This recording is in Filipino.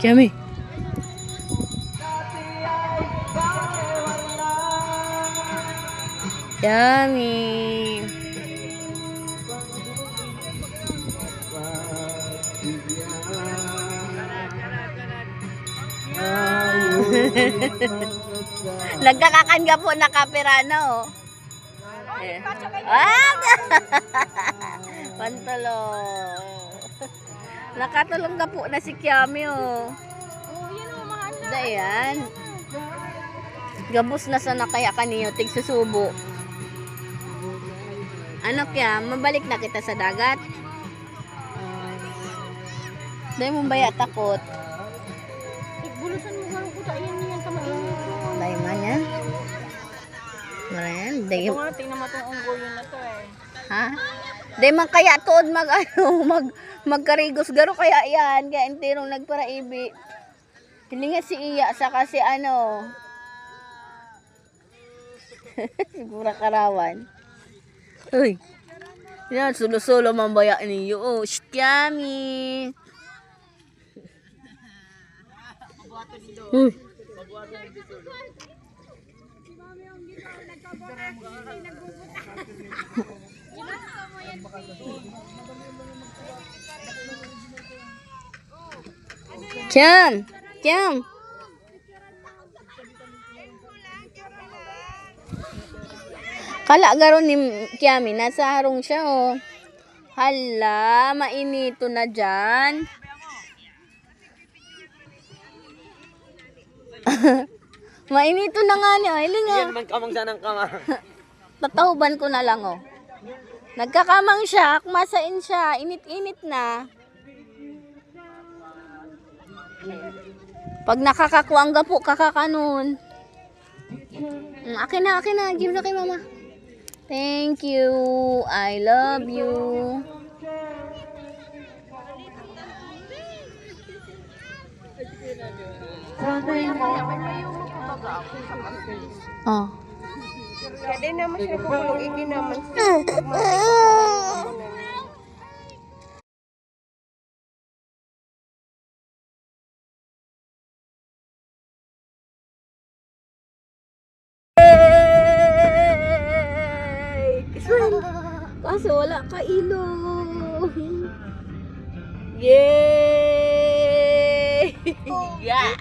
Kami. Yummy. Nagkakakan ka po na kapirano. Ah! Pantulong. Nakatulong ka po na si Kiami, oh. Dayan. Gabos na sana kaya kaniyo, tigsusubo. Ano kaya, mabalik na kita sa dagat? Dahil mo baya takot. Bulusan mo gano'n ko tayo yan sa mainit. Dahil man yan. Maran, dahil. Ito nga, tingnan mo itong unggoy yun na to eh. Ha? Dahil man kaya tuod magkarigos garo kaya yan. Kaya entirong nagparaibi. Hindi nga si Iya sa kasi ano. Sigura karawan. Uy. Yan, sulo-sulo mambaya niyo. Oh, yummy. Kiam, Kiam. Kala garon ni Kiami, nasa harong siya, oh. Hala, mainito na dyan. Mainito na nga niya, hiling nga. Yan man kamang sanang kama. Tatahuban ko na lang, oh. Nagkakamang siya, akmasain siya, init-init na. Pag nakakakuangga po, kakakanon. Akin na, give na kay mama. Thank you, I love you. Oh. Hindi naman siya kukulong, hindi naman Kaso wala ka ilong. Yay! Yeah!